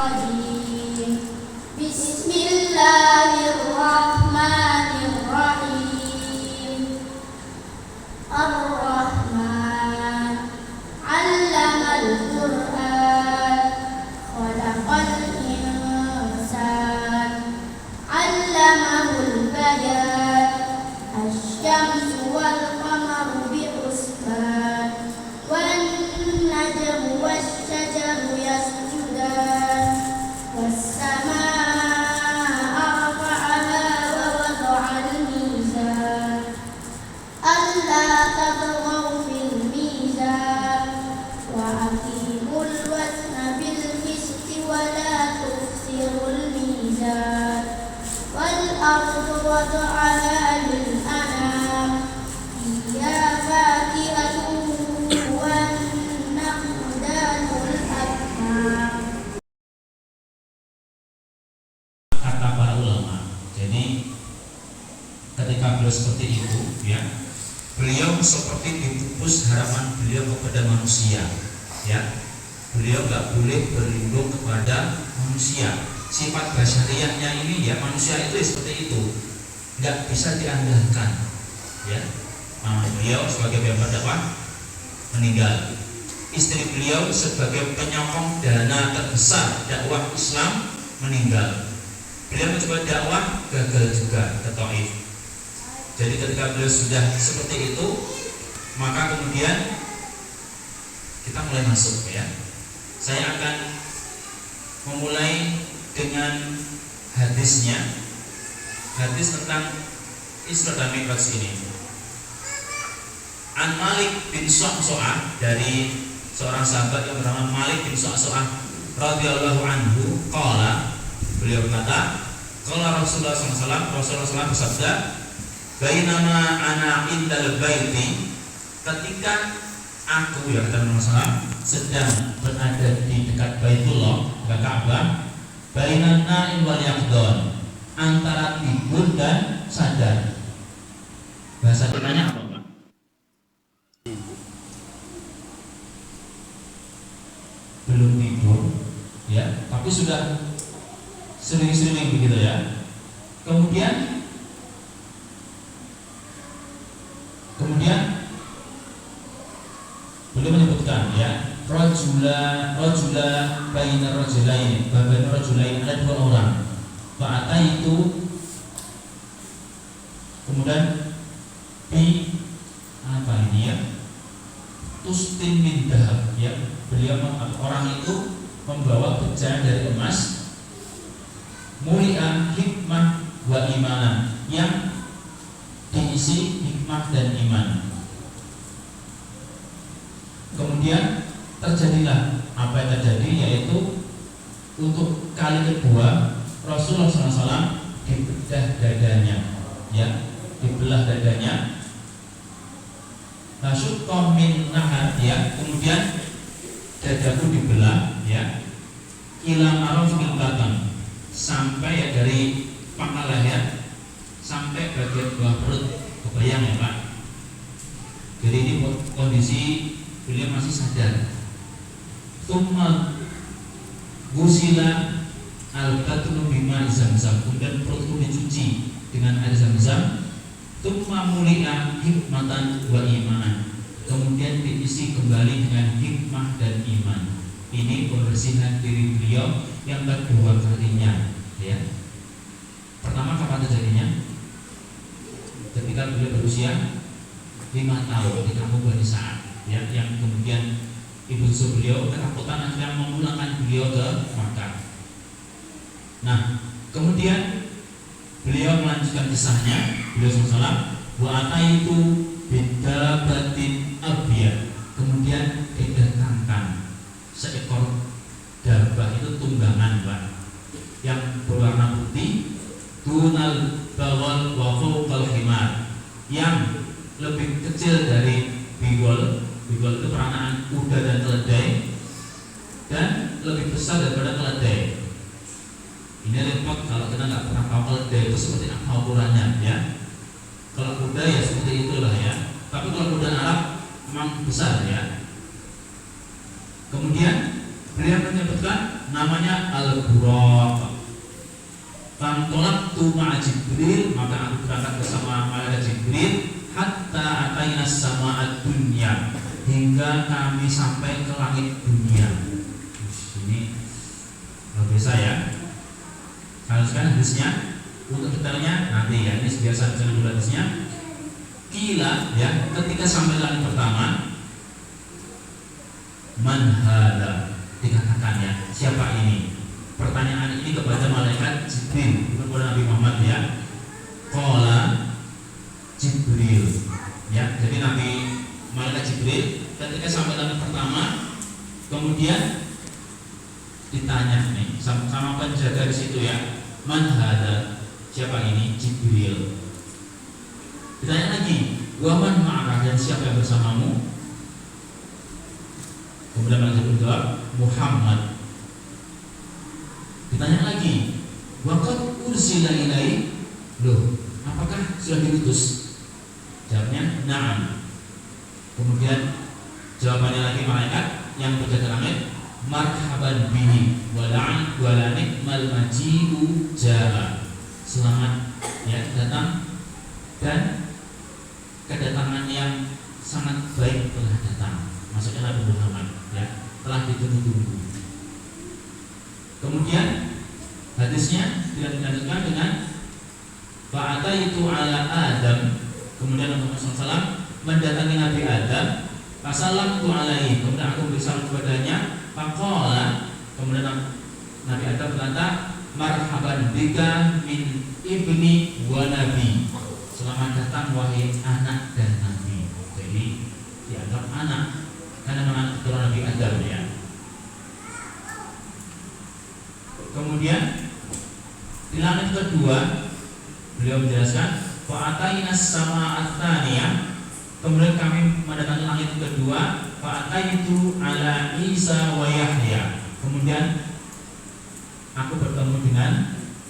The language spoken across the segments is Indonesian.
الرجيم بسم الله الرحمن الرحيم الرحمن علم القرآن خلق الإنسان علمه البيان الشمس والقمر بحسبان والنجم والشجر يسجدان والسماء رفعها ووضع الميزان ألا تطغوا في الميزان وأقيموا الوزن بالقسط ولا تخسروا الميزان والأرض وضعها للأنام فيها فاكهة والنخل ذات الأكمام. Kata para ulama. Jadi ketika beliau seperti itu, ya, beliau seperti dipupus harapan beliau kepada manusia, ya. Beliau nggak boleh berlindung kepada manusia. Sifat basyariahnya ini, ya, manusia itu seperti itu, nggak bisa diandalkan, ya. Mama beliau sebagai pembawa dakwah meninggal. Istri beliau sebagai penyokong dana terbesar dakwah Islam meninggal. Beliau mencoba dakwah, gagal juga ke Taif. Jadi ketika beliau sudah seperti itu, maka kemudian kita mulai masuk, ya. Saya akan memulai dengan hadisnya, hadis tentang Isra dan Mi'raj ini. An Malik bin Su'su'ah, dari seorang sahabat yang bernama Malik bin Su'su'ah radhiyallahu anhu, qala, beliau berkata, qala Rasulullah SAW, Rasulullah SAW bersabda, bainama ana indal baiti, ketika aku, ya kata Rasulullah, sedang berada di dekat Baitullah, dekat Ka'bah, bainan na'im wal yaqdon, antara tidur dan sadar. Bahasa Jawanya apa, Pak? Belum tidur, ya, tapi sudah sering-sering begitu, ya. Kemudian beliau menyebutkan, ya, rajula bainar rajulain, baina rajulain, ada dua orang. Fa'ata itu kemudian bi apa ini, ya, tustin min dahab, ya. Beliau, orang itu membawa bejan dari emas, mulian hikmah wa imanan, yang diisi hikmah dan iman. Kemudian terjadilah apa yang terjadi, yaitu untuk kali kedua Rasulullah SAW dibelah dadanya, ya, dibelah dadanya. Nasyukka min nahar, ya, kemudian dadaku dibelah, ya, ila marofil batang, sampai, ya, dari pangkal leher sampai bagian bawah perut. Kebayang, ya, Pak? Jadi ini kondisi beliau masih sadar. Tsumma gusila al-batnu bima zamzam, kemudian perutku dicuci dengan air zam-zam. Tsumma mulia hikmatan wa imanan, kemudian diisi kembali dengan hikmah dan iman. Ini pembersihan diri beliau yang kedua kalinya, ya. Pertama kapan terjadinya? Ketika beliau berusia 5 tahun di kampung Bani Sa'ad, ya, yang kemudian ibu beliau ketakutan akhirnya memulangkan beliau ke Makkah. Nah, kemudian beliau melanjutkan kisahnya. Beliau SAW, wa ataitu bidabatin abiyad, kemudian didatangkan seekor dabah, itu tunggangan, Pak, yang berwarna putih, dunal bawal wa fawqal himar, yang lebih kecil dari bigol. Bigol itu peranaan kuda dan keledai, dan lebih besar daripada keledai. Ini repot kalau kita nggak pernah tahu keledai itu seperti apa ukurannya, ya. Kalau kuda ya seperti itulah, ya. Tapi kalau kuda Arab memang besar, ya. Kemudian beliau menyebutkan namanya Al-Buraq. Fantolak tu ma'a Jibril, maka aku berangkat bersama malaikat Jibril hatta ataina sama'ad dunya, hingga kami sampai ke langit dunia. Ini luar biasa ya. Kalau sekarang hadisnya untuk detailnya nanti ya, ini biasa dulu hadisnya. Kila ya, ketika sampai langit pertama, man hada, dikatakannya siapa ini? Pertanyaan ini kepada malaikat Jibril, kepada Nabi Muhammad ya. Qala Jibril ya. Jadi Nabi malaikat Jibril ketika sampai langit pertama, kemudian ditanya nih sama penjaga di situ ya, man hada, siapa ini? Jibril. Ditanya lagi, wa man ma'aka, dan siapa yang bersamamu? Kemudian malaikat Jibril jawab, Muhammad. Ditanya lagi, waqad ursila ilai, loh, apakah sudah diutus? Jawabnya, na'am. Kemudian jawabannya lagi malaikat yang berjaga langit, marhaban bihi wala'an walanik mal maji'u ja'a, selamat ya datang, dan kedatangan yang sangat baik telah datang. Maksudnya Nabi Muhammad ya, telah ditunggu-tunggu. Kemudian hadisnya dilanjutkan dengan fa'ata itu ala Adam. Kemudian Nabi Muhammad SAW mendatangi Nabi Adam, fasalamtu alaihi, kemudian aku bersalam kepadanya, faqala, kemudian Nabi Adam berkata, marhaban bika min ibni wa nabi, selamat datang wahai anak dan nabi. Jadi dianggap anak karena anak keturunan Nabi Adam ya. Kemudian di langit kedua beliau menjelaskan fa'atainas sama'at tsaniyah, kemudian kami mendatangi langit kedua, fa'ataitu ala Isa wa Yahya, kemudian aku bertemu dengan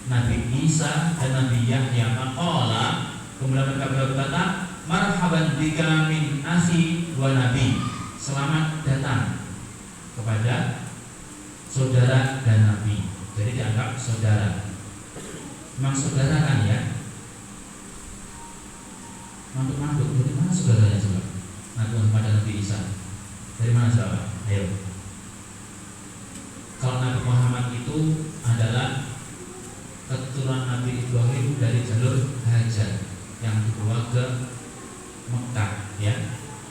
Nabi Isa dan Nabi Yahya. Maqala, kemudian mereka berkata, marhaban bika min akhi wa nabi, selamat datang kepada saudara dan nabi. Jadi dianggap saudara. Memang saudara kan ya? Mantuk-mantuk, dari mana saudaranya coba? Nabi Muhammad dan Nabi Isa, dari mana coba? Ayo. Kalau Nabi Muhammad itu adalah keturunan Nabi Ibrahim dari jalur Hajar yang dibawa ke Mekah ya,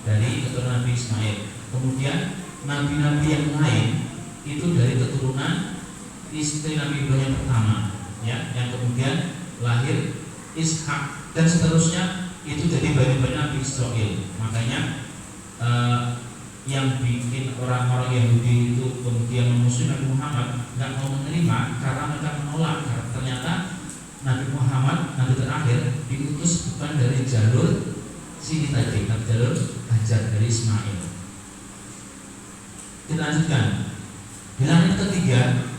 dari keturunan Nabi Ismail. Kemudian nabi-nabi yang lain itu dari keturunan istri Nabi Ibrahim pertama ya, yang kemudian lahir Ishak dan seterusnya, itu jadi bani-bani Nabi Israel. Makanya yang bikin orang-orang Yahudi itu kemudian memusuhi Nabi Muhammad, nggak mau menerima karena mereka menolak, karena ternyata Nabi Muhammad, Nabi terakhir, diutus bukan dari jalur sini tadi, tapi jalur Hajar dari Ismail. Kita lanjutkan. Di langit ketiga,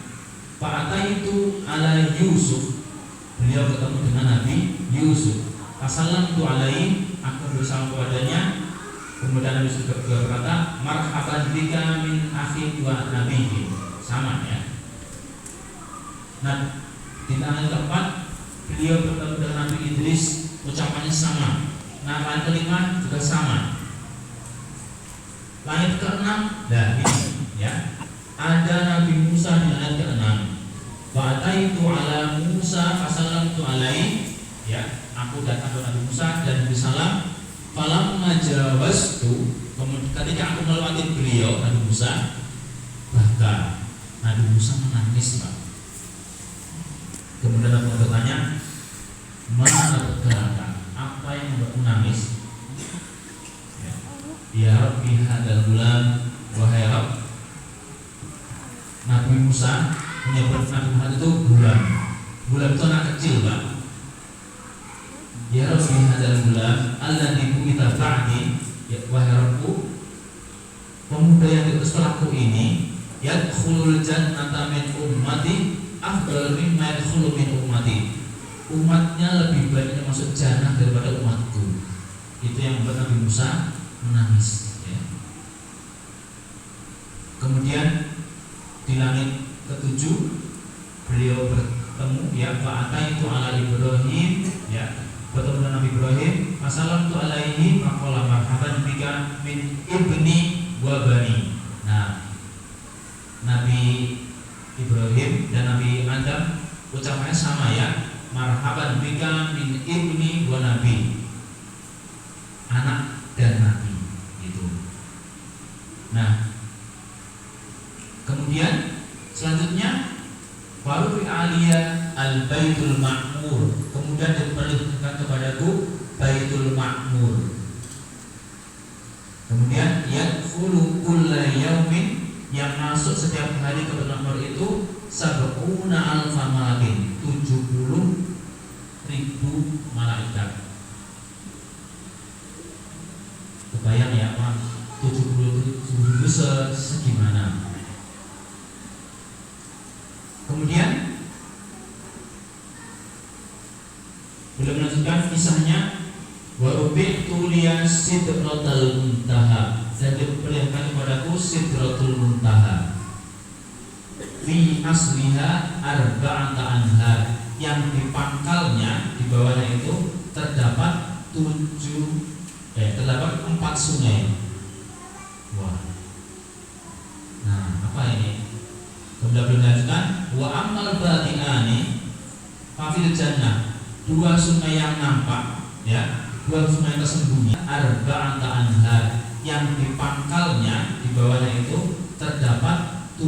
fa'ataitu ala Yusuf, beliau ketemu dengan Nabi Yusuf. Assalamtu alaihi, aku bersama kepadanya. Kemudian Nabi Yusuf juga berkata, marhaban bika min akhi wa nabihi, sama ya. Nah, di tangan keempat beliau bertemu dengan Nabi Idris, ucapannya sama. Nah, langit kelima juga sama. Langit keenam, nah ini ya, ada Nabi Musa di langit keenam. Fa'ataitu ala Musa fasalamtu alaihi, ya, aku datang ke Nabi Musa dan bersalam. Falamma jawastu, kemudian ketika aku melewati beliau Nabi Musa, bahkan Nabi Musa menangis, Pak. Kemudian aku bertanya, mana bergerak? Apa yang membuat menangis? Ya Rabbi hadal gulam, wahai Rabb. Nabi Musa menyebut Nabi Muhammad itu gulam. Gulam itu anak kecil, Pak. Ya Rabbi hadal gulam alladzi bu'itsa ba'di, ya wahai Rabbku, pemuda yang diutus setelahku ini yadkhulul jannata min ummati afdal mimma yadkhulu min ummati. Umatnya lebih banyak yang masuk jannah daripada umatku. Itu yang membuat Nabi Musa menangis ya. Kemudian di langit ketujuh beliau bertemu ya fa'ataitu ala Ibrahim ya bertemu dengan Nabi Ibrahim assalamtu alaihi faqala marhaban bika min ibni wa bani. Nah, Nabi Ibrahim dan Nabi Adam ucapannya sama ya, marhaban bika min ibni wa nabi, anak dan nabi gitu. Nah, kemudian selanjutnya baru aliyah al-baitul ma'mur, kemudian diperlihatkan kepadaku baitul ma'mur. Kemudian yadkhulu kulla yaumin, yang masuk setiap hari ke baitul ma'mur itu sab'una alfa malakin, 70.000 malaikat. Kebayang ya Pak, 70.000 segimana. Kemudian beliau melanjutkan kisahnya, wa ubitu liya sidratul muntaha, dan diperlihatkan kepadaku sidratul muntaha fi asliha arba'ata anhar, yang di pangkalnya di bawahnya itu terdapat terdapat 4 sungai. Wah. Nah, apa ini? Kemudian beliau melanjutkan, wa ammal bati'ani fafil jannah, 2 sungai yang nampak ya, 2 sungai tersembunyi, arba'ata anhar, yang di pangkalnya di bawahnya itu terdapat 4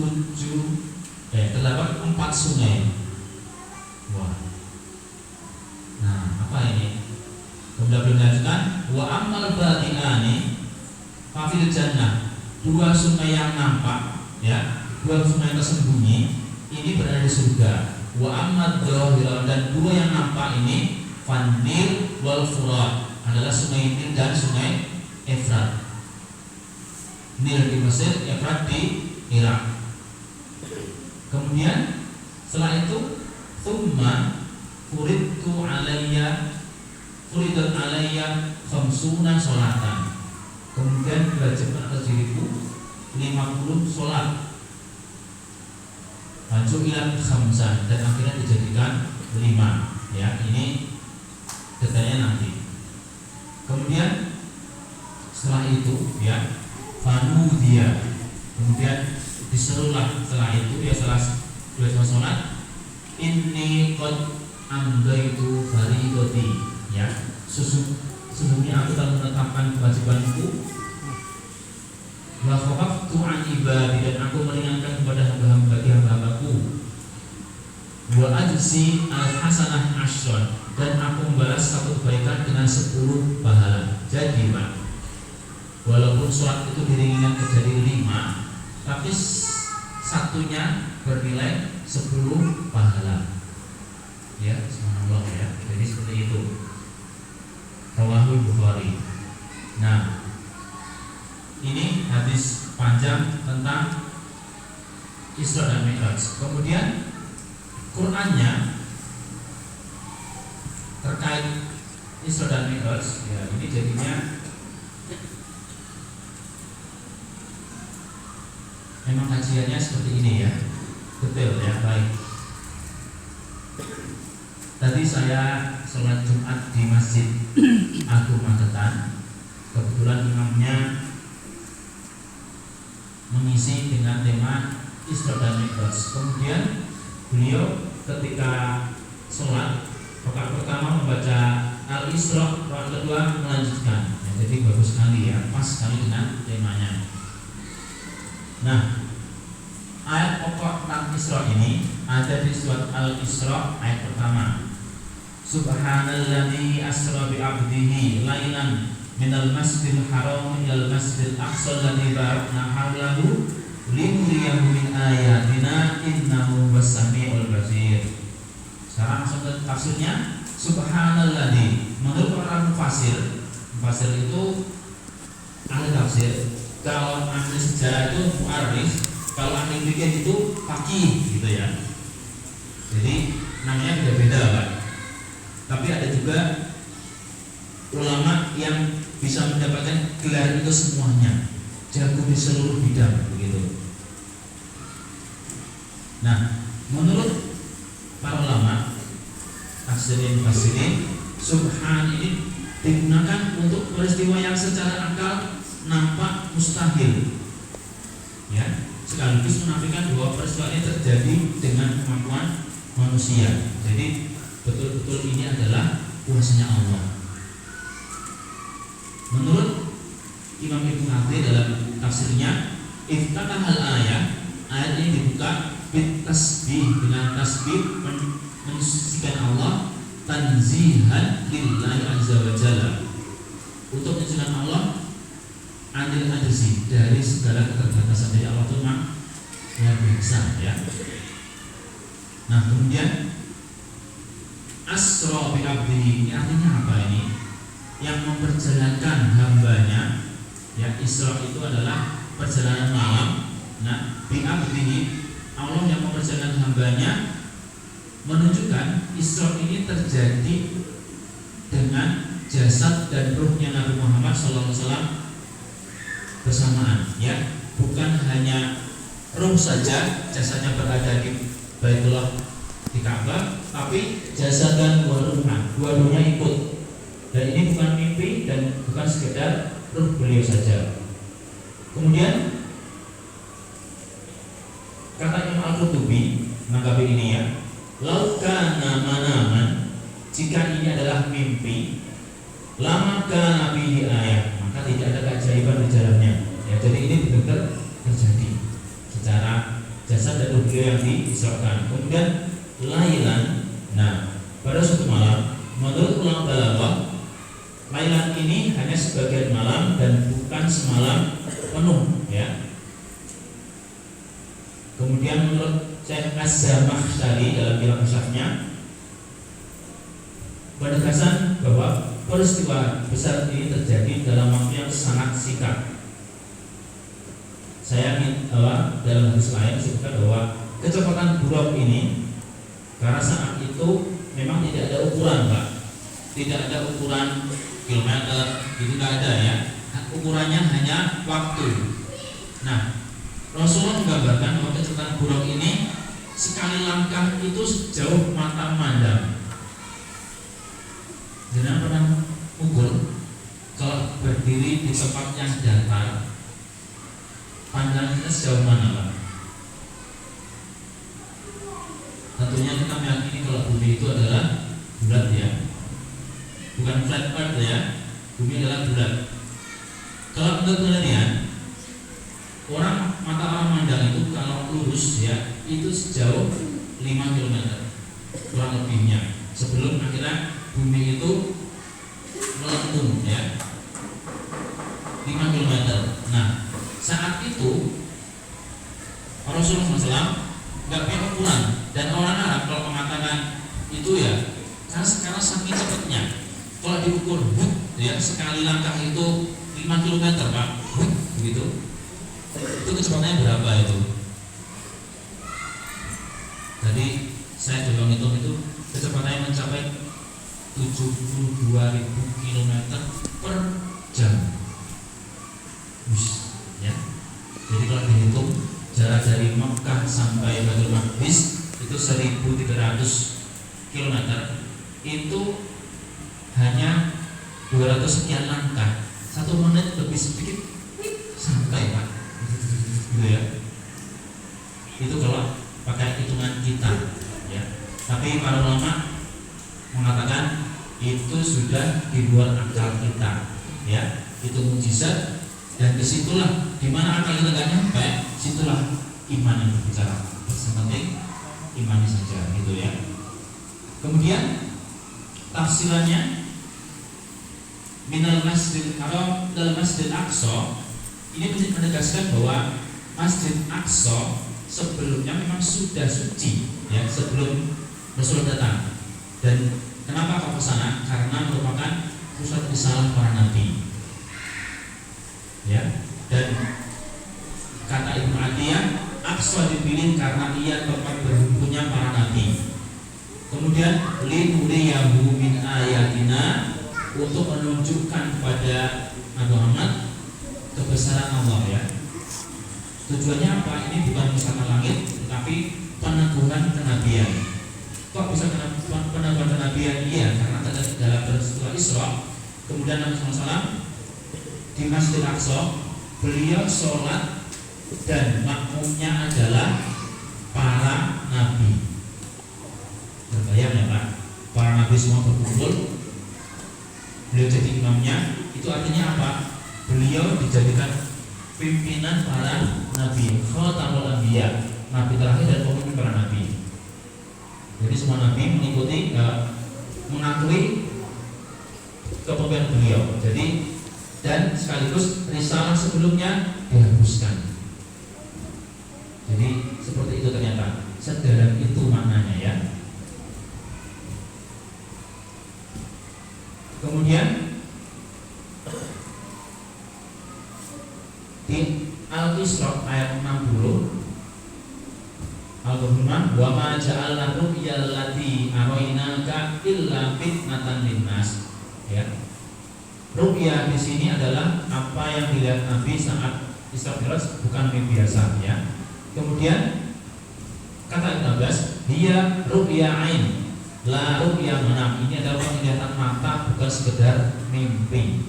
sungai. Wah. Nah, apa ini? Kemudian beliau melanjutkan, wa ammal bati'ani fafil jannah, 2 sungai yang nampak ya, 2 sungai tersembunyi ini berada di surga. Wa ammad dhahira, dan 2 yang nampak ini Fanil wal Furat, adalah sungai Nil dan sungai Efrat. Nil di Mesir, Efrat di Irak. Kemudian setelah itu thumma furidat alayya khamsuna sholatan, kemudian diwajibkan atas diriku 50 sholat. Lanjut ilan khamsan, dan akhirnya dijadikan 5 ya, ini detailnya nanti. Kemudian setelah itu ya fanudia, kemudian diserulah setelah itu ya, setelah sholat, inni qad amdaitu faridati ya, sesungguhnya aku telah menetapkan kewajibanku, wa khafaftu an ibadi, dan aku meringankan kepada hamba-hambaku, wa ajzi al hasanah asyron, dan aku membalas satu kebaikan dengan 10 pahala. Jadi Pak, walaupun sholat itu diringankan menjadi 5, tapi satunya bernilai 10 pahala. Ya, subhanallah ya. Jadi seperti itu. Rawahul Bukhari. Nah, ini hadis panjang tentang Isra dan Mi'raj. Kemudian Qur'annya terkait Isra dan Mi'raj ya, ini jadinya memang kajiannya seperti ini ya, detail ya. Baik, tadi saya sholat Jumat di Masjid Agung Magetan, kebetulan imamnya mengisi dengan tema Isra dan Mi'raj. Kemudian beliau ketika sholat rakaat pertama membaca Al-Isra, rakaat kedua melanjutkan ya, jadi bagus sekali ya, pas sekali dengan temanya. Nah, ayat pokok tentang Isra ini ada di surat Al-Isra ayat pertama. Subhanalladzi asra bi 'abdihi lailan minal masjidil haram ilal masjidil aqsa alladzi barakna hawlahu linuriyahu min ayatina innahu was-sami'ul basir. Sekarang langsung ke tafsirnya. Subhanalladzi, menurut orang mufasir itu ahli tafsir, kalau ahli sejarah itu mu'arrikh, kalau ahli fikih itu faqih gitu ya. Jadi namanya beda-beda Pak. Tapi ada juga ulama yang bisa mendapatkan gelar itu semuanya, jago di seluruh bidang begitu. Nah, menurut para ulama tafsirin mufassirin, subhan ini digunakan untuk peristiwa yang secara akal nampak mustahil, ya, sekaligus menafikan bahwa peristiwa ini terjadi dengan kemampuan manusia. Jadi betul-betul ini adalah kuasanya Allah. Menurut Imam Ibnu Katsir dalam tafsirnya, iftatahal ayat ini dibuka bit tasbih, dengan tasbih mensucikan Allah, tanzihan lillahi azza wa jalla, untuk mensucikan Allah anil ajzi, dari segala keterbatasan. Jadi Allah itu memang luar biasa, ya. Nah, kemudian asra bi abdihi, ini artinya apa ini? Yang memperjalankan hambanya, ya, Isra itu adalah perjalanan malam. Nah, bi abdihi, Allah yang memperjalankan hambanya, menunjukkan Isra ini terjadi dengan jasad dan ruhnya Nabi Muhammad SAW bersamaan, ya, bukan hanya ruh saja, jasadnya berada di Baitullah, di Ka'bah, tapi jasad dan dua-duanya ikut. Dan ini bukan mimpi dan bukan sekedar ruh beliau saja. Kemudian kata Imam Al-Qurtubi menanggapi ini, ya, laukana manaman, jika ini adalah mimpi, lamaka nabihi ayat, maka tidak ada keajaiban di dalamnya, ya. Jadi ini benar-benar terjadi secara jasad dan ruh beliau yang diisrakan. Kemudian lailan, nah, pada suatu malam, menurut ulama balaghah, lailan ini hanya sebagian malam dan bukan semalam penuh, ya. Kemudian menurut Syekh Az-Zamakhsyari dalam kitab Mushafnya, penegasan bahwa peristiwa besar ini terjadi dalam waktu yang sangat singkat. Saya ingin dalam hadis lain disebutkan bahwa kecepatan buruk ini, karena saat itu memang tidak ada ukuran, Pak, tidak ada ukuran kilometer, itu tidak ada, ya. Ukurannya hanya waktu. Nah, Rasulullah menggambarkan bahwa kecepatan buruk ini sekali langkah itu sejauh mata memandang. Jangan pernah ukur kalau berdiri di tempat yang datar, pandangan kita sejauh mana, Pak? Tentunya kita meyakini kalau bumi itu adalah bulat, ya, bukan flat earth, ya. Bumi adalah bulat. Kalau menurut penelitian, mata orang memandang itu kalau lurus, ya, itu sejauh 5 km kurang lebihnya, sebelum akhirnya bumi itu melengkung, ya, 5 km. Nah, saat itu Rasulullah SAW nggak punya ukuran, dan orang Arab kalau mengatakan itu, ya, karena saking cepatnya, kalau diukur, ya, sekali langkah itu 5 km, Pak, begitu. Itu kecepatannya berapa itu? Tadi saya coba ngitung, itu kecepatannya mencapai 72.000 km per jam. Ya. Jadi kalau dihitung jarak dari Mekah sampai Baitul Maqdis itu 1.300 km, itu hanya 200 sekian langkah. 1 menit lebih sedikit sampai, Pak, gitu, ya. Itu kalau pakai hitungan kita, ya. Tapi para ulama mengatakan itu sudah di luar akal kita, ya. Itu mukjizat, dan disitulah dimana akal kita gak nyampe, situlah iman yang berbicara. Sepenting imani saja, gitu, ya. Kemudian tafsirannya, minal masjid Haram dal Masjid Aqsa, ini menegaskan bahwa Masjid Aqsa sebelumnya memang sudah suci, ya, sebelum Rasul datang. Dan kenapa kok ke sana? Karena merupakan pusat risalah para nabi, ya. Dan kata Ibnu Atiyah, Aqsa dipilih karena ia tempat berkumpulnya para nabi. Kemudian linuriyahu min ayatina, untuk menunjukkan kepada Nabi Muhammad kebesaran Allah, ya. Tujuannya apa? Ini bukan misalkan langit, tetapi peneguhan kenabian. Kok bisa peneguhan kenabian? Iya, karena dalam peristiwa Isra, kemudian Nabi SAW di Masjidil Aqsa, beliau sholat dan makmumnya adalah para nabi. Terbayang ya Pak, para nabi semua berkumpul, beliau jadi imamnya. Itu artinya apa? Beliau dijadikan pimpinan para nabi, khatamul anbiya, nabi terakhir dan pemimpin para nabi. Jadi semua nabi mengikuti, mengakui kepemimpinan beliau. Jadi dan sekaligus risalah sebelumnya dihapuskan. Jadi seperti itu ternyata, sedalam itu maknanya ya. Kemudian di Al-Isra ayat 60 Al-Qur'an, wa ma ja'alna ru'yal lati arainaka illa fitnatan linnas. Ya. Ru'ya di sini adalah apa yang dilihat Nabi saat Isra Mi'raj, bukan mimpi biasa ya. Kemudian kata Ibn Abbas, dia ru'ya ain, la ru'ya manam. Ini adalah penglihatan mata, bukan sekedar mimpi.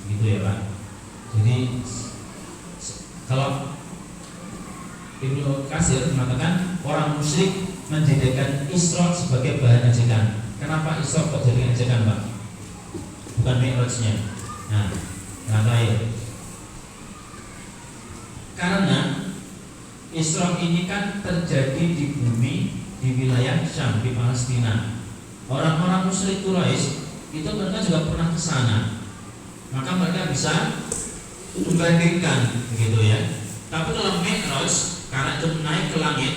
Gitu ya Pak. Jadi kalau Ibnu Katsir mengatakan orang musyrik menjadikan Isra sebagai bahan ejekan. Kenapa Isra kok jadi ejekan Pak? Bukan Mi'rajnya. Nah, kenapa ya? Karena Isra ini kan terjadi di bumi, di wilayah Syam, di Palestina. Orang-orang musyrik Quraisy itu mereka juga pernah ke sana. Maka mereka bisa membandingkan begitu ya. Tapi kalau Mi'raj, karena itu naik ke langit,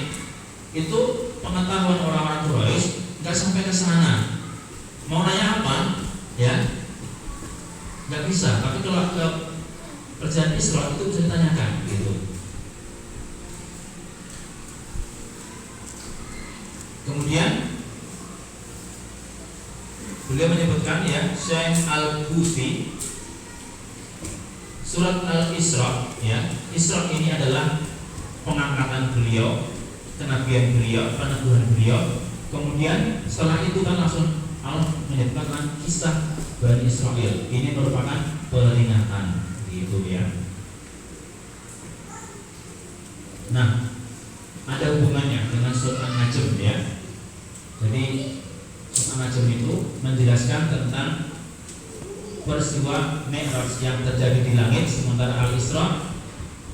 itu pengetahuan orang-orang Quraisy nggak sampai ke sana. Mau nanya apa? Ya, nggak bisa. Tapi kalau ke perjalanan Isra itu bisa ditanyakan gitu. Kemudian beliau menyebutkan ya, Syekh Al-Busi, surat Al-Isra ya. Isra ini adalah pengangkatan beliau, kenabian beliau, peneguhan beliau. Kemudian setelah itu kan langsung Allah menyebutkan kisah Bani Israel. Ini merupakan peringatan gitu ya. Nah, ada hubungannya dengan surat An-Najm ya. Jadi surat An-Najm itu menjelaskan tentang peristiwa Mi'raj yang terjadi di langit, sementara Al-Isra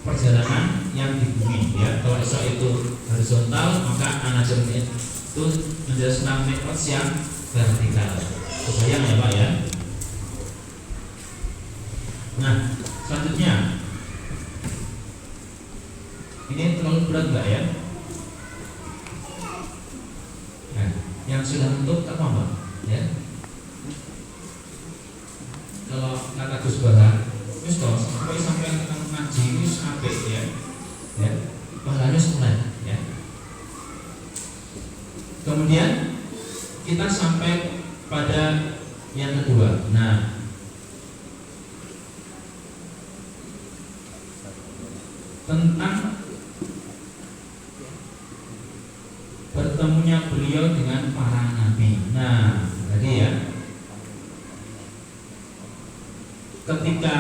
perjalanan yang di bumi ya. Kalau Isra itu horizontal, maka An-Najm itu menjelaskan Mi'raj yang vertikal. Kebayang ya Pak ya. Nah, selanjutnya ini terlalu berat Mbak ya. Nah, yang sudah untuk apa Mbak ya? Kalau kata Gus Bara, wis to sampai ngaji wis apik ya. Ya, pahalanya semuanya ya. Kemudian kita sampai pada yang kedua. Nah, tentang bertemunya beliau dengan para nabi. Nah, tadi ya, ketika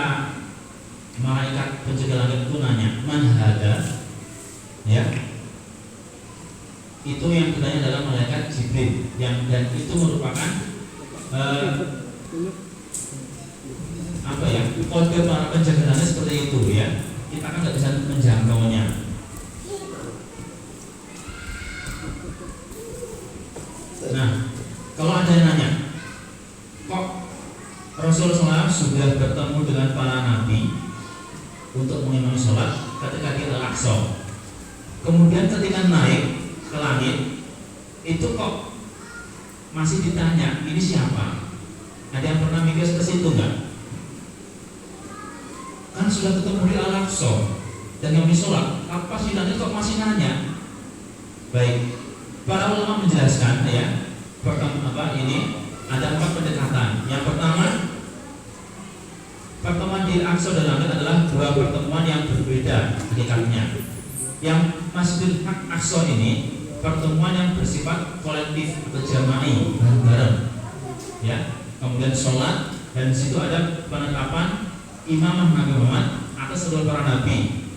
malaikat penjaga langit itu nanya, man hada? Ya, itu yang bertanya adalah malaikat Jibril, dan itu merupakan apa ya, kode para penjaga langit seperti itu ya. Kita kan nggak bisa menjangkaunya. Nah, kalau ada yang nanya, kok Rasulullah sudah bertemu dengan para nabi untuk mengimami sholat ketika di Al-Aqsa, kemudian ketika naik ke langit itu kok masih ditanya ini siapa? Ada yang pernah mikir ke situ nggak? Kan sudah ketemu di Al-Aqsa dan yang sholat, apa sih nanti kok masih nanya? Baik, para ulama menjelaskan ya, pertama ini ada 4 pendekatan. Yang pertama, pertemuan di Aqsa dan langit adalah 2 pertemuan yang berbeda hakikatnya. yang Masjidil Aqsa ini pertemuan yang bersifat kolektif atau jama'i bareng-bareng, ya. Kemudian sholat, dan di situ ada penetapan imamah Nabi Muhammad atas seluruh para nabi,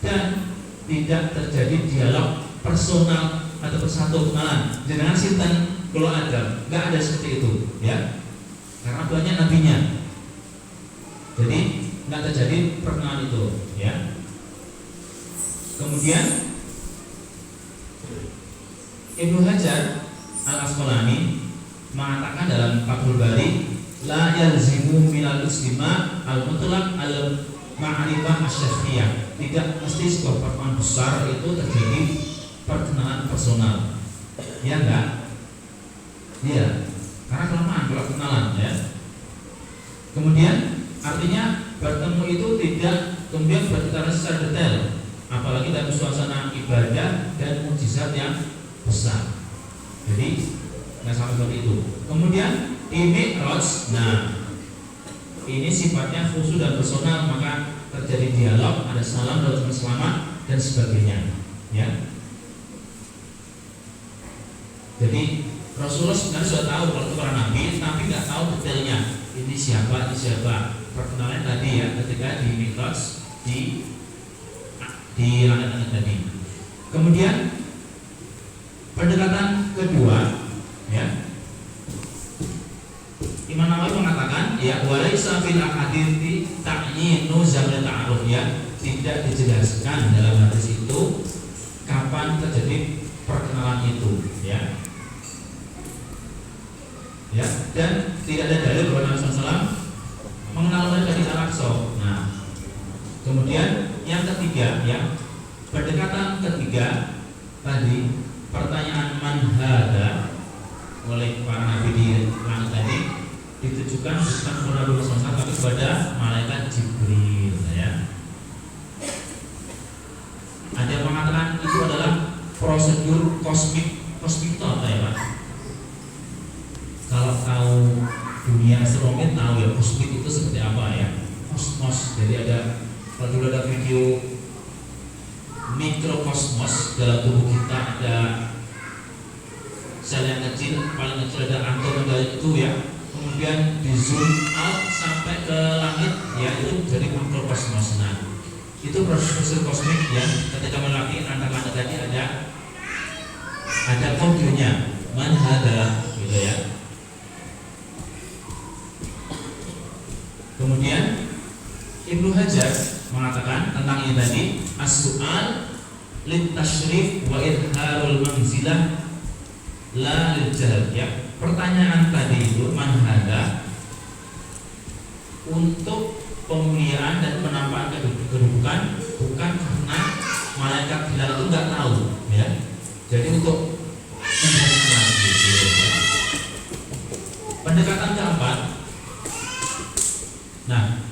dan tidak terjadi dialog personal atau bersatu kenalan jenengan sinten kulo Adam, nggak ada seperti itu, ya, karena banyak nabinya, jadi nggak terjadi perkenalan itu, ya. Kemudian Ibnu Hajar Al-Asqalani mengatakan dalam Fathul Bari, la yalzimu minal istima al-mutlaq al-ma'rifah asy-syafi'iyah. Tidak mesti sebuah pertemuan besar itu terjadi perkenalan personal. Ya enggak? Iya. Karena kelamaan kalau kenalan, ya. Kemudian artinya bertemu itu tidak kemudian berbicara secara detail, apalagi dalam suasana ibadah dan mukjizat yang besar. Jadi nggak sampai seperti itu. Kemudian Mi'raj, nah ini sifatnya khusus dan personal, maka terjadi dialog, ada salam, ada selamat dan sebagainya, ya. Jadi Rasulullah sebenarnya sudah tahu kalau itu para nabi, tapi nggak tahu detailnya. Ini siapa, ini siapa. Perkenalan tadi, ya, ketika di Mi'raj di langit-langit tadi. Kemudian pendekatan kedua, ya, Imam Nawawi mengatakan, ya, walaysa fil ahadithi ta'yinu zaman ta'aruf, ya, tidak dijelaskan dalam hadis itu kapan terjadi perkenalan itu, ya. Ya, dan tidak ada dalil bahwa Nabi SAW mengenal mereka di Al-Aqsa. Nah, kemudian yang ketiga, ya, pendekatan ketiga tadi, pertanyaan man hada oleh para nabi di langit tadi ditujukan bukan kepada Nabi SAW tapi kepada malaikat Jibril, ya. Ada yang mengatakan itu adalah prosedur kosmik itu apa, ya, Pak? Kalau tahu dunia astronomi tahu, ya, kosmik itu seperti apa, ya, kosmos. Jadi kalau dulu ada video mikrokosmos, dalam tubuh kita ada sel yang kecil, paling kecil ada atom itu, ya. Kemudian di zoom out sampai ke langit, ya, itu jadi mikrokosmos. Nah, itu proses kosmik, ya. Ketika melaki antar langit tadi ada kodenya, man hada, gitu, ya. Kemudian Ibnu Hajar mengatakan tentang ini tadi, as-su'al lit-tashrif wa idharul manzilah la lil-jahl, ya. Pertanyaan tadi itu man hada untuk pemuliaan dan penampakan kedudukan, bukan karena malaikat hilal itu nggak tahu, ya. Jadi untuk menjelaskan gitu, ya. Pendekatan keempat, nah,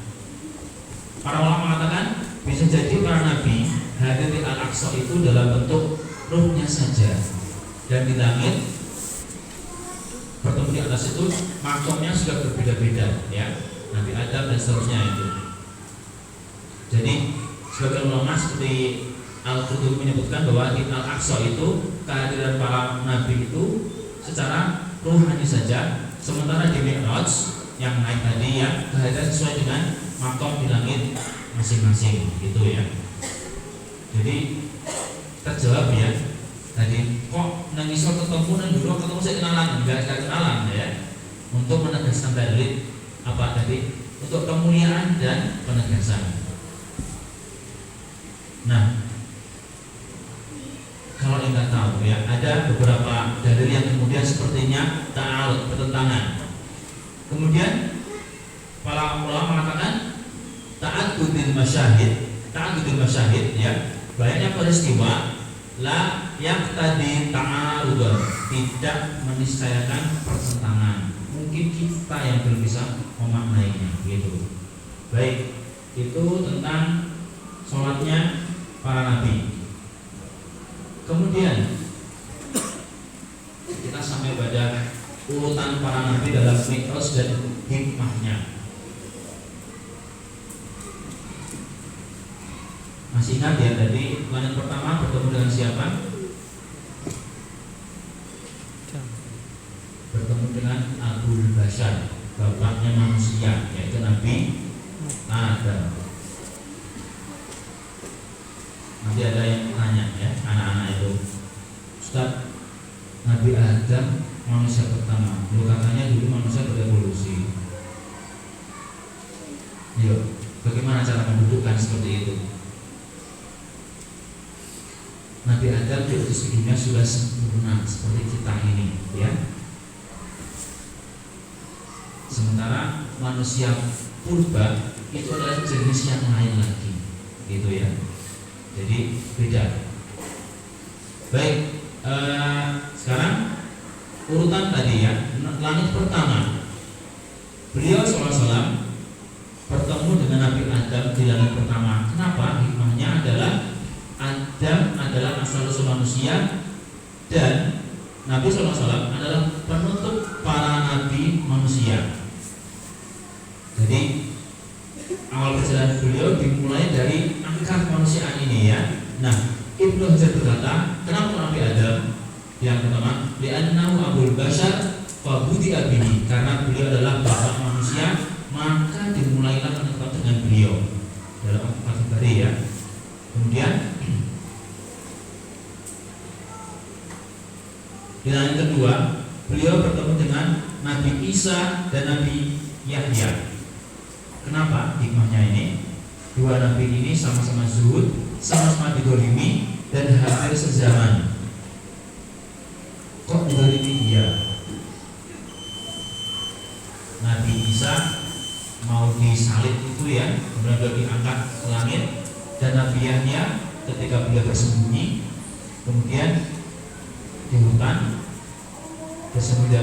para ulama mengatakan bisa jadi para nabi hadir di Al-Aqsa itu dalam bentuk ruhnya saja, dan di langit bertemu di atas itu makomnya sudah berbeda-beda, ya, Nabi Adam dan seterusnya itu. Jadi sebagian ulama seperti Al-Qurtubi menyebutkan bahwa di Al-Aqsa itu kehadiran para nabi itu secara ruhani saja, sementara di Mi'raj yang naik tadi, ya, kehadiran sesuai dengan makom di langit masing-masing, gitu, ya. Jadi terjawab, ya, tadi kok nangisor ketemu dan dulu ketemu saya kenalan, enggak kenalan, ya. Untuk menegaskan dalil apa tadi, untuk kemuliaan dan penegasan. Nah, kalau Anda tahu, ya, ada beberapa dalil yang kemudian sepertinya ta'arud, bertentangan. Kemudian para ulama mengatakan ta'addudul masyahid, ya, banyaknya peristiwa la yaqtadi ta'arudun, tidak meniscayakan pertentangan. Mungkin kita yang belum bisa memaknainya, gitu. Baik, itu tentang sholatnya para nabi. Kemudian kita sampai pada urutan para nabi dalam Mi'raj dan hikmahnya. Masih ingat ya tadi langit pertama bertemu dengan siapa? Bertemu dengan Abul Bashar, bapaknya manusia, yaitu Nabi Adam. Nanti ada yang tanya ya, anak-anak itu, Ustaz, Nabi Adam manusia pertama, lu katanya dulu manusia berevolusi. Yuk, bagaimana cara mendudukkan seperti itu? Nabi Adam diutus ke dunia sudah sempurna seperti kita ini, ya. Sementara manusia purba itu adalah jenis yang lain lagi, gitu ya. Jadi beda. Baik, sekarang urutan tadi ya, langit pertama. Beliau SAW bertemu dengan Nabi Adam di langit pertama. Kenapa? Hikmahnya adalah Adam adalah asal-usul manusia dan Nabi SAW adalah penutup para nabi manusia. Jadi awal perjalanan beliau dimulai dari akar kemanusiaan ini ya. Nah, Ibnu Hajar berkata, kenapa Nabi Adam? Yang pertama, li'annahu abul bashar fa budi'a bihi, karena beliau adalah bapak manusia, maka dimulailah menetap dengan beliau dalam Fathul Bari ya. Kemudian di langit kedua, beliau bertemu dengan Nabi Isa dan Nabi Yahya. Kenapa hikmahnya ini? Dua nabi ini sama-sama zuhud, sama-sama didolimi dan hampir sezaman. Kok didolimi dia? Nabi Isa mau disalib itu ya, kemudian beliau diangkat ke langit, dan Nabi Yahya ketika beliau bersembunyi, kemudian di hutan, bersembunyi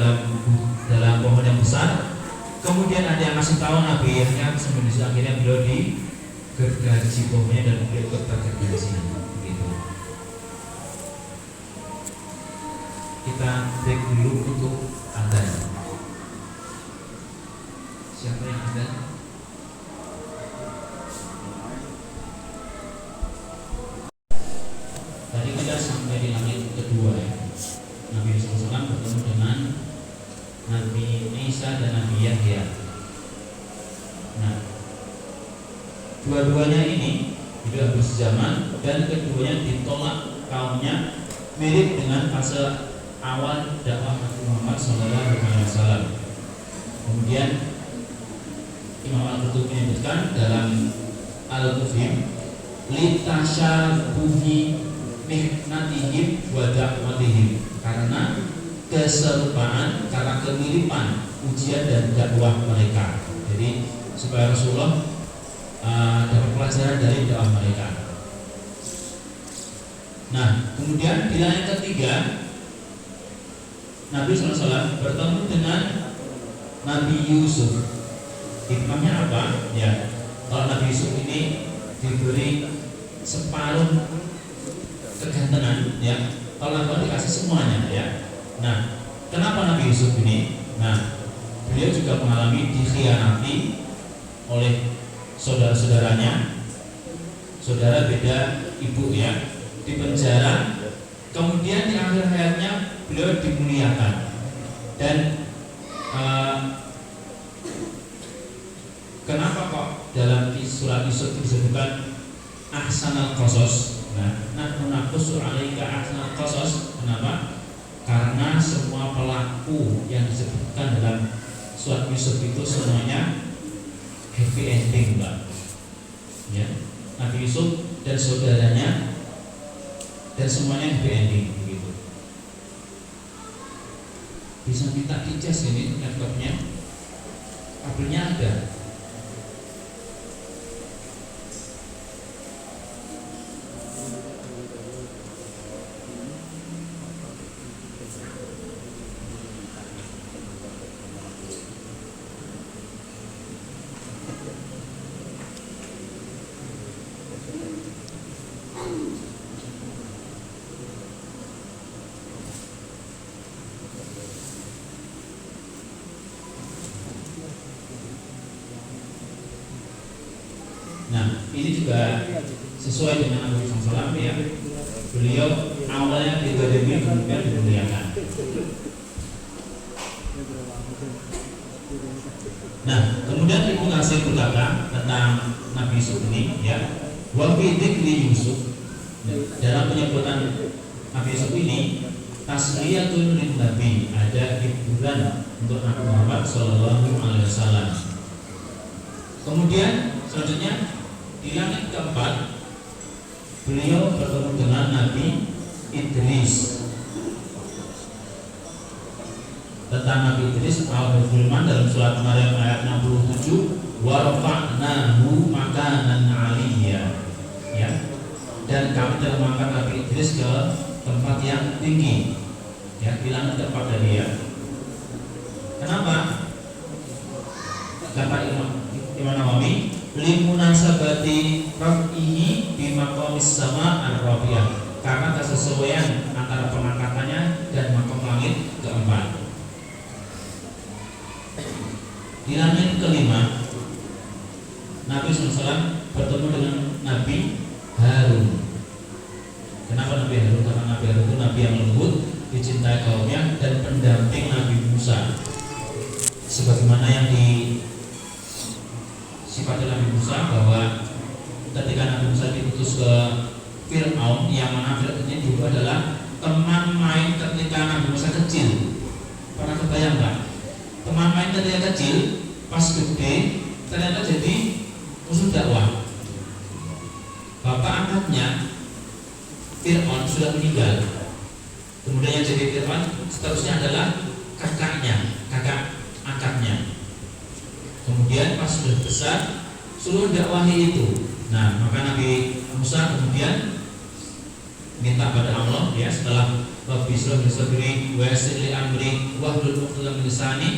dalam pohon yang besar. Kemudian ada yang kasih tahu Nabi Yahya sembunyi, akhirnya beliau digergaji pohonnya dan beliau tergergaji. Begitu. Kita break dulu untuk adzan. Siapa yang adzan? Tadi kita sampai di langit kedua ya. Nabi SAW bertemu dengan Nabi Isa dan Nabi Yahya. Nah, dua-duanya ini hidup habis zaman dan keduanya ditolak kaumnya, mirip dengan fase awal dakwah Nabi Muhammad SAW. Kemudian Imam Al-Qurtubi menyebutkan dalam Al-Kufim, litasyabuhi mihnatihim wa da'watihim, karena keserupaan, karena kemiripan ujian dan dakwah mereka. Jadi supaya Rasulullah dapat pelajaran dari dakwah mereka. Nah, kemudian di langit ketiga, Nabi SAW bertemu dengan Nabi Yusuf. Hikmahnya apa? Ya, kalau Nabi Yusuf ini diberi separuh kegantengan, ya, kalau Nabi dikasih semuanya, ya. Nah, kenapa Nabi Yusuf ini? Nah, beliau juga mengalami dikhianati oleh saudara-saudaranya. Saudara beda ibu ya, di penjara. Kemudian di akhir hayatnya beliau dimuliakan. Dan kenapa kok dalam surat Yusuf disebutkan ahsanal qasas? Nah, nahnu naqussu 'alaika ahsanal qasas. Kenapa? Karena semua pelaku yang disebutkan dalam surat Yusuf itu semuanya happy ending, Mbak. Ya, Nabi Yusuf dan saudaranya dan semuanya happy ending begitu. Bisa minta dicas ini laptopnya, kabelnya ada. Nah, ini juga sesuai dengan Nabi SAW ya. Beliau awalnya digademi kemudian dimuliakan. Nah, kemudian Ibnu Katsir berkata tentang Nabi Yusuf ini ya, wa fi dzikri Yusuf, dalam penyebutan Nabi Yusuf ini tasliyatul lin nabi, ada hiburan untuk Nabi Muhammad sallallahu alaihi wasallam. Kemudian selanjutnya di langit keempat beliau bertemu dengan Nabi Idris. Tentang Nabi Idris Allah berfirman dalam surat Maryam ayat 67, wa rafa'nahu makanan 'aliyya ya. Dan kami telah mengangkat Nabi Idris ke tempat yang tinggi ya, di langit keempat tadi ya. Kenapa? Kata Imam Nawawi, limunasabati raf'ihi bi maqamis sama ar-rabi'ah, karena kesesuaian antara pengangkatannya dan maqam langit keempat. Di langit kelima Nabi SAW bertemu dengan Nabi Harun. Kenapa Nabi Harun? Karena Nabi Harun itu Nabi yang lembut, dicintai kaumnya, dan pendamping Nabi Musa. Sebagaimana yang disifati Nabi Musa, bahwa ketika Nabi Musa diutus ke Fir'aun, yang mana Fir'aun ini dulu adalah teman main ketika Nabi Musa kecil. Pernah kebayang nggak? Teman main ketika kecil, pas gede ternyata jadi musuh dakwah. Bapak angkatnya Fir'aun sudah meninggal. Kemudian yang jadi Fir'aun seterusnya adalah kakaknya, kakak angkatnya. Kemudian pas sudah besar suruh dakwahi itu. Nah, maka Nabi Musa kemudian minta pada Allah ya, setelah Rabbi shrah li sadri wa yassir li amri wahlul 'uqdatam min lisani,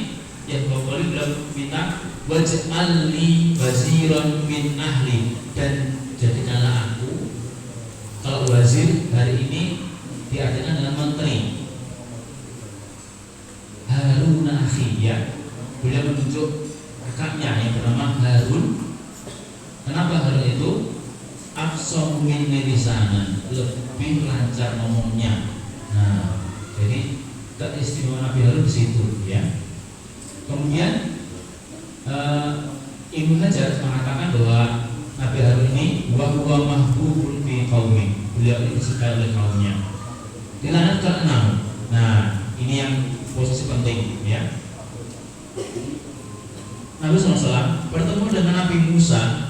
yang kembali beliau minta waj'al li waziran min ahli, dan jadikanlah aku, kalau wazir hari ini diartikan dengan menteri, Harun akhi ya. Beliau menunjuk kakaknya yang bernama Harun. Kenapa Harun itu? Afsahu min lisanan, lebih lancar ngomongnya. Nah, jadi keistimewaan Nabi Harun di situ ya. Kemudian Ibnu Hajar mengatakan bahwa Nabi Harun ini wa huwa mahbubun fi qaumi, beliau ini disukai oleh kaumnya. Di langit ke-6. Nah, ini yang posisi penting ya. Nabi SAW bertemu dengan Nabi Musa.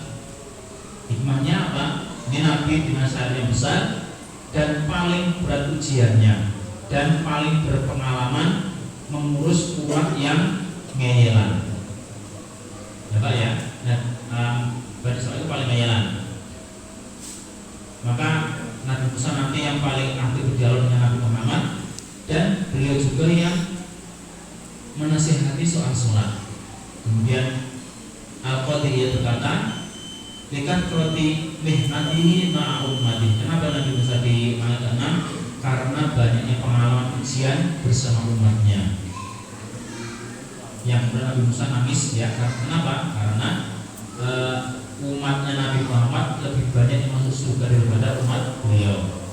Hikmahnya apa? Ini Nabi dengan syariat yang besar dan paling berat ujiannya, dan paling berpengalaman mengurus umat yang ngeyelan. Ya Pak ya. Nah, Bani Israil itu paling ngeyelan. Maka Nabi Musa nanti yang paling aktif berdialog dengan Nabi Muhammad, dan beliau juga yang menasihati soal sholat. Kemudian Al-Qadiyah berkata, likat roti mihnatihi ma'a ummati. Kenapa Nabi Musa di ayat 6? Karena banyaknya pengalaman ujian bersama umatnya. Yang kemudian Nabi Musa nangis ya. Kenapa? Karena umatnya Nabi Muhammad lebih banyak yang masuk surga daripada umat beliau.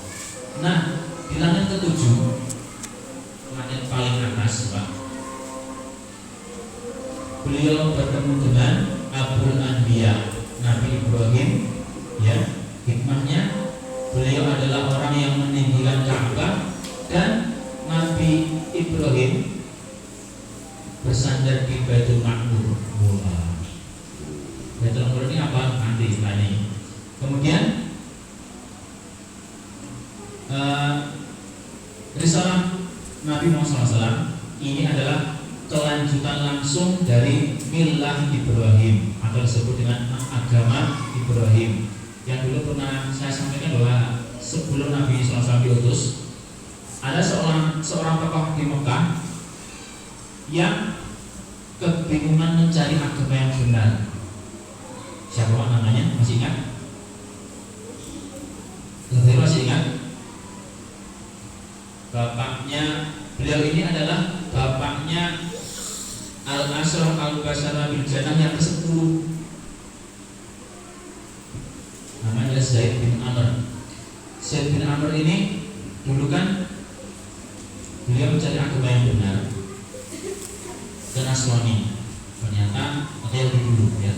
Nah, di langit ke-7, langit paling atas Pak, beliau bertemu dengan Abul Anbiya, Nabi Ibrahim ya. Hikmahnya, beliau adalah orang yang meninggikan Ka'bah, dan Nabi Ibrahim bersandar di Baitul Ma'mur. Wah, Baitul Ma'mur ini apa? Nanti tanya. Kemudian risalah Nabi Muhammad SAW ini adalah kelanjutan langsung dari milah Ibrahim, atau disebut dengan agama Ibrahim. Yang dulu pernah saya sampaikan bahwa sebelum Nabi SAW diutus, ada seorang tokoh di Mekah yang kebingungan mencari agama yang benar. Siapa namanya? Masih ingat? Masih ingat? Bapaknya, beliau ini adalah bapaknya Al-Ashraf Al-Basyara bil Jannah yang ke-10. Namanya Zaid bin Amr. Zaid bin Amr ini dulu kan beliau mencari agama yang benar ke Nasrani. Ternyata yang dulu ya.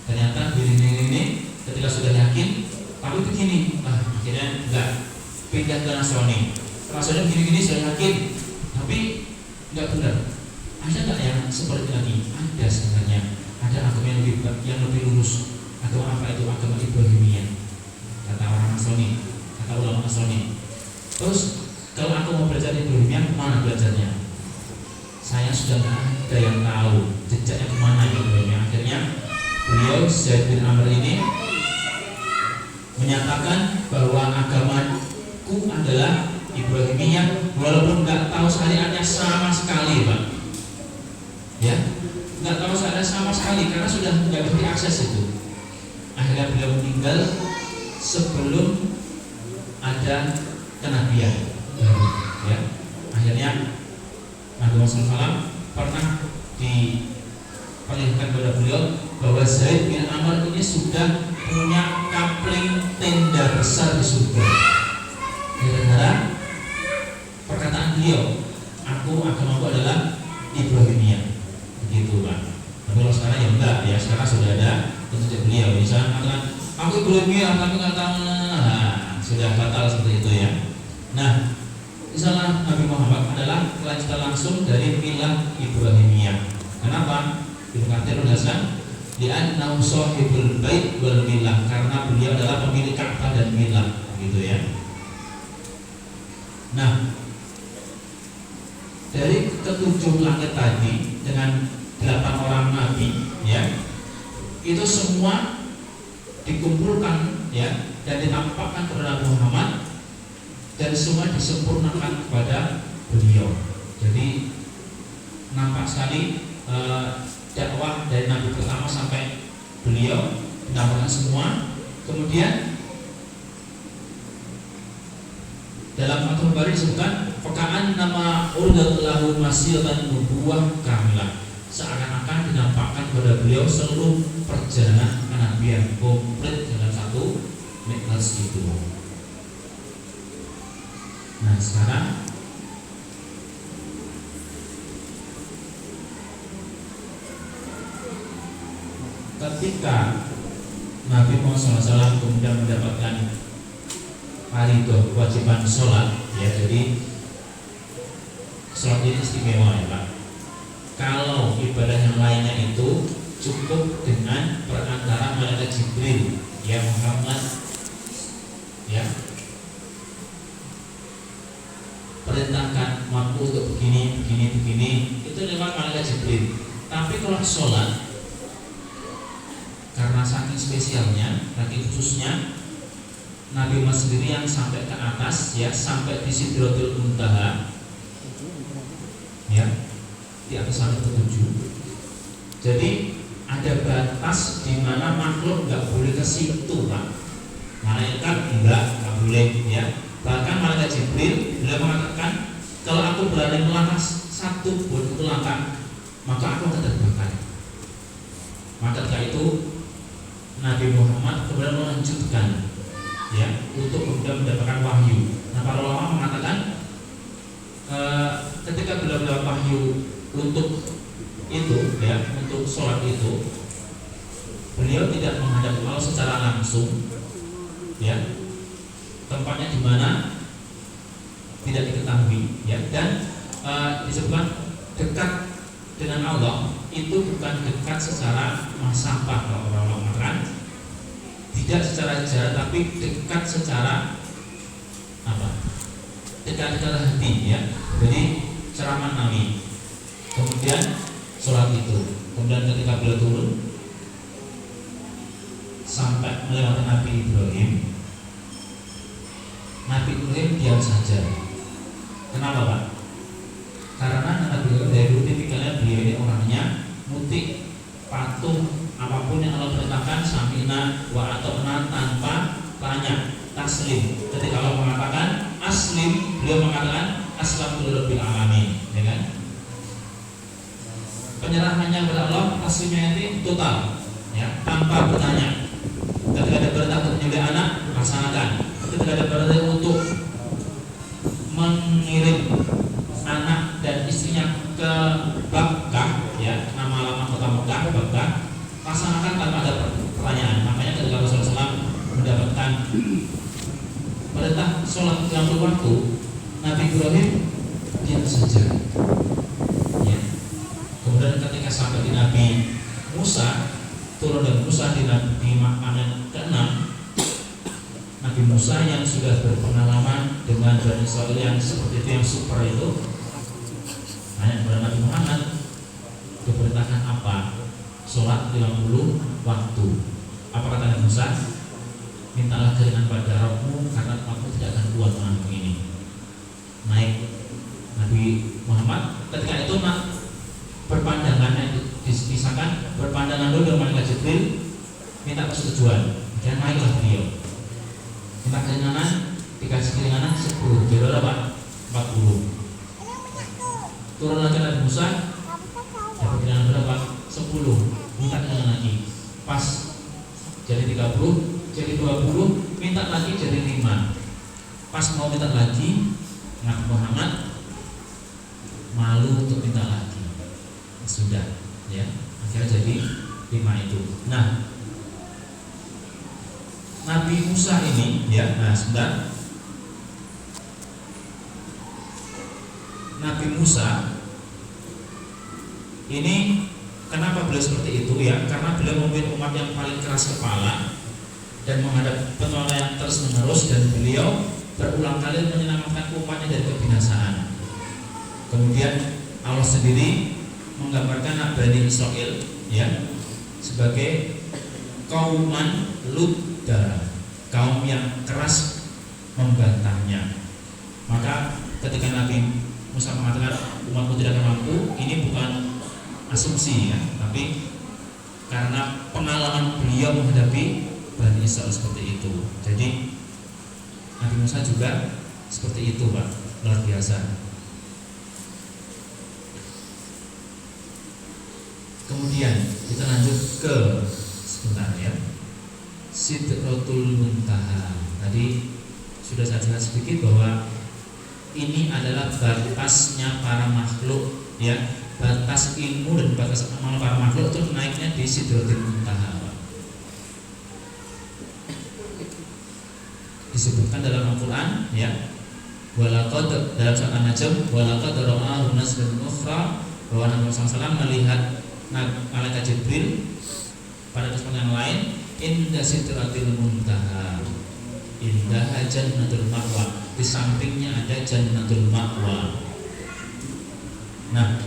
Ternyata diri ini ketika sudah yakin, tapi begini, akhirnya enggak, pindah ke Nasrani. Rasanya gini-gini saya yakin, tapi enggak benar. Ada enggak yang seperti lagi? Ada sebenarnya. Ada agama yang lebih lurus. Agama apa itu? Agama Ibrahimiyah. Kata orang Nasrani, kata ulama Nasrani. Terus kalau aku mau belajar Ibrahimiyah, mana belajarnya? Saya sudah nggak ada yang tahu jejaknya kemana Ibrahimiyah. Akhirnya beliau Zaid bin Amr ini menyatakan bahwa agamaku adalah Ibrahimiyah, walaupun nggak tahu syariatnya sama sekali, Pak. Ya, nggak tahu syariatnya sama sekali karena sudah nggak bisa diakses itu. Akhirnya beliau meninggal sebelum ada kenabian. Ya, akhirnya Nabi Muhammad SAW pernah diperlihatkan kepada beliau bahwa Zaid bin Amr ini sudah punya kapling tenda besar di surga. Gara-gara perkataan beliau, agamaku adalah Ibrahimiyah. Begitu, Pak. Tapi kalau sekarang ya enggak, ya sekarang sudah ada petunjuk beliau. Misalnya mengatakan aku Ibrahimiyah, tapi nggak tahu, sudah batal seperti itu ya. Nah, Islam Nabi Muhammad adalah kelanjutan langsung dari milah Ibrahimiyah. Kenapa? Ibnu Katsir menjelaskan, li'annahu shahibul bait wal milah, karena beliau adalah pemilik Ka'bah dan milah, gitu ya. Nah, dari ketujuh langit tadi dengan 8 orang nabi, ya, itu semua dikumpulkan, ya, dan ditampakkan kepada Nabi Muhammad, dan semua disempurnakan kepada beliau. Jadi nampak sekali dakwah dari Nabi pertama sampai beliau ditampakkan semua. Kemudian dalam Fathul Bari disebutkan fakaan nama urdat lahu masyatan nubuwah kamilah, seakan-akan dinampakkan kepada beliau seluruh perjalanan kenabian komplit dalam satu Mi'raj itu. Nah, sekarang ketika Nabi Muhammad SAW kemudian mendapatkan fardhu kewajiban sholat, ya, jadi sholat itu istimewa, ya, Pak. Kalau ibadah yang lainnya itu cukup dengan perantara malaikat Jibril, ya Muhammad, ya, perintahkan waktu untuk begini, itu lewat malaikat Jibril. Tapi kalau sholat, karena saking spesialnya, saking khususnya, Nabi Muhammad sendiri yang sampai ke atas, ya, sampai di Sidratul Muntaha, ya, di atas langit ketujuh. Jadi ada batas di mana makhluk nggak boleh ke situ, Pak. Malaikat nggak boleh, ya. Bahkan malaikat Jibril beliau mengatakan, kalau aku berani melangkah satu pun itu langkah, maka aku akan terbakar. Maka ketika itu Nabi Muhammad kemudian melanjutkan, ya, untuk kemudian mendapatkan wahyu. Nah, para ulama mengatakan ketika beliau mendapat wahyu untuk itu, ya, untuk sholat itu, beliau tidak menghadap Allah secara langsung, ya, tempatnya di mana tidak diketahui, ya, dan disebutkan dekat dengan Allah itu bukan dekat secara masalah, kalau orang mengatakan tidak secara jarak, tapi dekat secara apa? Dekat hati, ya. Jadi secara maknawi. Kemudian sholat itu, kemudian ketika beliau turun sampai melewati Nabi Ibrahim, Nabi Ibrahim diam saja. Kenapa, Pak? Karena Nabi Ibrahim dari dulu tipikalnya beliau ini orangnya mutik, patuh, apapun yang Allah perintahkan samina wa ata'na tanpa tanya, taslim. Ketika Allah mengatakan aslim, beliau mengatakan aslamtu lirabbil alamin, ya kan? Penyerahannya kepada Allah, taslimnya itu total, ya, tanpa bertanya. Ketika ada perintah untuk menyembelih anak, laksanakan. Ketika ada berarti untuk mengirim anak dan istrinya ke Bakkah, ya, nama alamat kota Mekah, Bakkah, laksanakan tanpa ada pertanyaan. Makanya ketika Rasulullah SAW mendapatkan perintah sholat 30 waktu, Nabi Ibrahim diam saja. Ya. Kemudian ketika sampai di Nabi Musa, turun dari Musa di Nabi Panen ke-6, Nabi Musa yang sudah berpengalaman dengan Bani Israil yang seperti itu, yang super itu, tanya kepada Nabi Muhammad, diperintahkan apa? Sholat 50 waktu. Apa kata Nabi Musa? Mintalah keringan pada Rabbmu, karena aku tidak akan kuat menanggung ini. Naik Nabi Muhammad ketika itu berpandangannya disisahkan, berpandangan dulu dengan malaikat Jibril, minta persetujuan, dan naiklah beliau. Minta keringanan, dikasih keringanan 10, jadi berapa? 40. Turun lagi Nabi Musa, dapat keringanan berapa? 10, minta keringanan lagi. Pas jadi 30, jadi 20, minta lagi jadi 5. Pas mau minta lagi, Nabi Muhammad malu untuk minta lagi. Sudah, ya, akhirnya jadi 5 itu. Nah, Nabi Musa ini, ya, nah sebentar. Nabi Musa ini kenapa beliau seperti itu, ya? Karena beliau memimpin umat yang paling keras kepala dan menghadap penolakan yang terus menerus, dan beliau berulang kali menyelamatkan umatnya dari kebinasaan. Kemudian Allah sendiri menggambarkan Bani Israil, ya, sebagai kauman ludda, kaum yang keras membantahnya. Maka ketika Nabi Musa mengatakan umatku tidak akan mampu, ini bukan asumsi, ya, tapi karena pengalaman beliau menghadapi Bani Israil seperti itu. Jadi Nabi Musa juga seperti itu, Pak, luar biasa. Kemudian kita lanjut ke sebentar, ya, Sidratul Muntaha. Tadi sudah saya jelaskan sedikit bahwa ini adalah batasnya para makhluk, ya, batas ilmu dan batas amal para makhluk itu naiknya di Sidratul Muntaha. Disebutkan dalam Al-Quran, ya, walaqad, dalam surat An-Najm, walaqad ra'ahu nazlatan ukhra, bahwa Nabi SAW melihat malaikat Jibril pada kesempatan yang lain inda Sidratil Muntaha, indah Jannatul Ma'wa, di sampingnya ada Jannatul Ma'wa. Nah,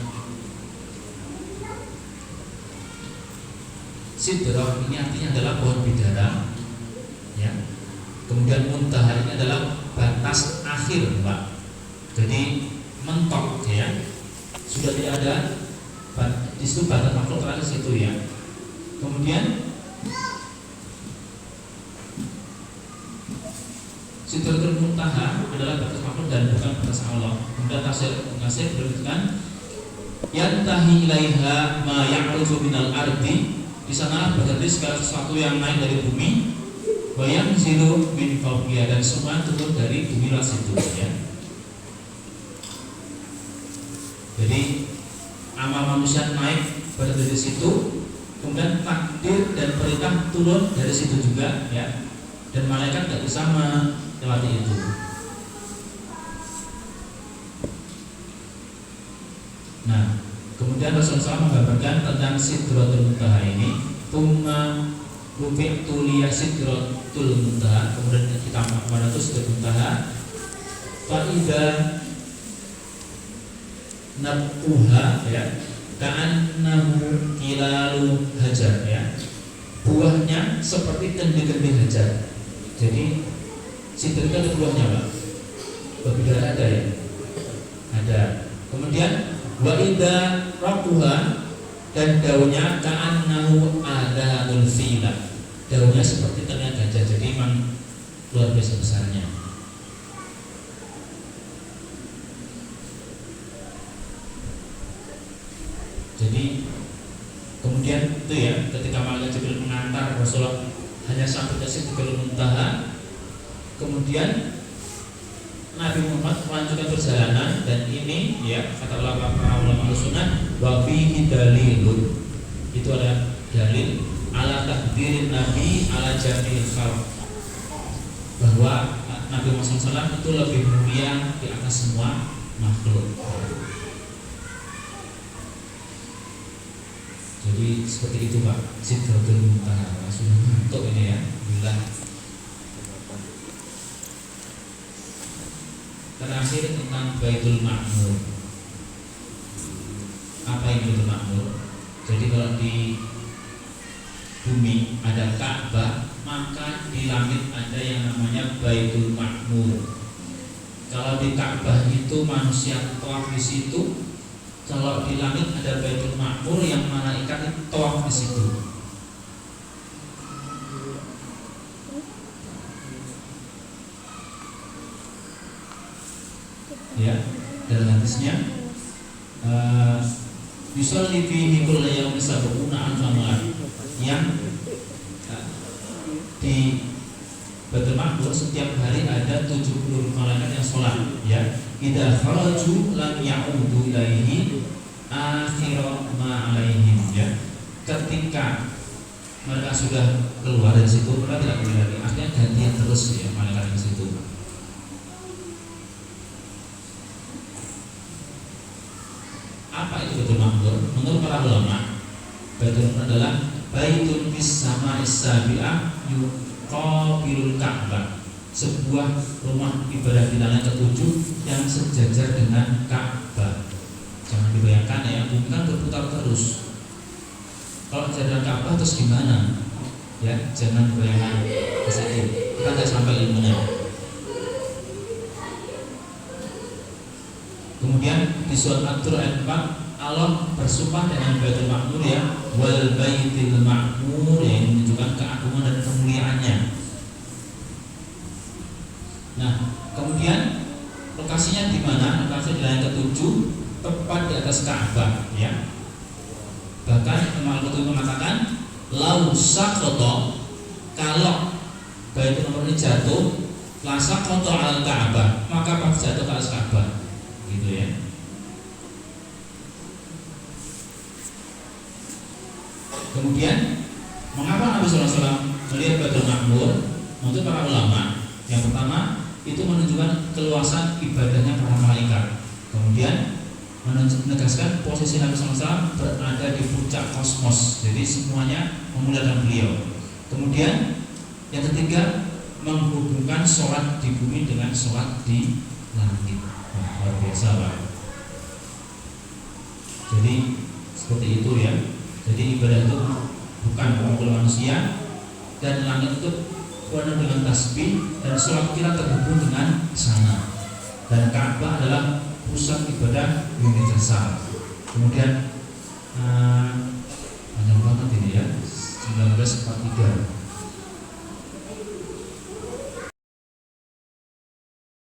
Sidrah ini artinya adalah pohon bidara, ya. Kemudian Muntaha ini adalah batas akhir, Pak. Jadi mentok, ya. Sudah tidak ada di situ batas makhluk terakhir situ, ya. Kemudian Sidratul Muntaha adalah batas makhluk dan bukan batas Allah. Kemudian tafsir berikutkan yantahi ilaiha ma ya'ruju minal ardi, di sana berarti segala sesuatu yang naik dari bumi, wa yanzilu min fawqiha, dan semua turun dari bumi luar situ, ya. Jadi amal manusia naik berada di situ, kemudian takdir dan perintah turun dari situ juga, ya. Dan malaikat tidak bisa melewati itu. Nah, kemudian Rasulullah SAW menggambarkan tentang Sidratul Muntaha ini, tumma rufi'tu liya Sidratul Muntaha, kemudian kita kepada itu Sidratul Muntaha, fa'idha nabuha, ya, ka'annahu kilalu hajar, ya, buahnya seperti kendi-kendi hajar. Jadi Sidr itu ada buahnya, Pak. Bidara ada, ya, ada. Kemudian wa'idha raquha, dan daunnya ka'annahu adhanul fila, daunnya seperti tenaga gajah. Jadi memang luar biasa besarnya. Jadi kemudian itu, ya, ketika malaikat Jibril mengantar Rasulullah hanya sampai ke Sidratul Muntaha, Kemudian Nabi Muhammad melanjutkan perjalanan, dan ini ya kata para ulama sunnah wa fihi dalilun, itu ada dalil ala takdirin Nabi ala jami'il khalq, bahwa Nabi Muhammad SAW itu lebih mulia di atas semua makhluk. Jadi seperti itu Pak, Sidratul Muntaha. Sudah ngantuk ini ya, bilang. Terakhir tentang Baitul Ma'mur. Apa itu Baitul Ma'mur? Jadi kalau di bumi ada Ka'bah, maka di langit ada yang namanya Baitul Ma'mur. Kalau di Ka'bah itu manusia tawaf di situ, kalau di langit ada Baitul Ma'mur yang malaikat itu tawaf di situ. Ya, dalam hadisnya yusalli fihi kullu yawmin sab'una alfa malak, yang di Baitul Ma'mur setiap hari ada 70 malaikat yang sholat. Ya, idza kharaju lam ya'udu ilaihi akhira ma alaihim. Ya, ketika mereka sudah keluar dari situ, mereka tidak kembali lagi. Artinya gantian terus ya malaikat di situ. Apa itu Baitul Ma'mur? Menurut para ulama, Baitul Ma'mur adalah baitun fis sama'is sabi'ah yuqabilul Ka'bah, sebuah rumah ibadah di langit ketujuh yang sejajar dengan Ka'bah. Jangan dibayangkan ya, bumi kan berputar terus. Kalau sejajar Ka'bah terus gimana? Ya, jangan dibayangkan ke situ. Kita tidak sampai ilmunya. Kemudian di surat At-Tur ayat 4 Allah bersumpah dengan Baitul Ma'mur ya, wal baitil ma'mur, yang menunjukkan keagungan dan kemuliaannya. Nah, kemudian lokasinya di mana? Lokasi di langit ketujuh, tepat di atas Ka'bah ya. Bahkan Imam Al-Qurtubi mengatakan lau saqata, kalau Baitul Ma'mur ini jatuh, la saqata al Ka'bah, maka pasti jatuh ke atas Ka'bah. Gitu ya. Kemudian mengapa Nabi SAW melihat Baitul Ma'mur? Untuk para ulama, yang pertama itu menunjukkan keluasan ibadahnya para malaikat. Kemudian menegaskan posisi Nabi SAW berada di puncak kosmos, jadi semuanya memuliakan beliau. Kemudian yang ketiga, menghubungkan sholat di bumi dengan sholat di langit. Luar biasa Pak. Jadi seperti itu ya. Jadi ibadah itu bukan pemukul manusia, dan langit itu penuh dengan tasbih, dan sholat kita terhubung dengan sana. Dan Ka'bah adalah pusat ibadah universal. Kemudian panjang banget ini ya.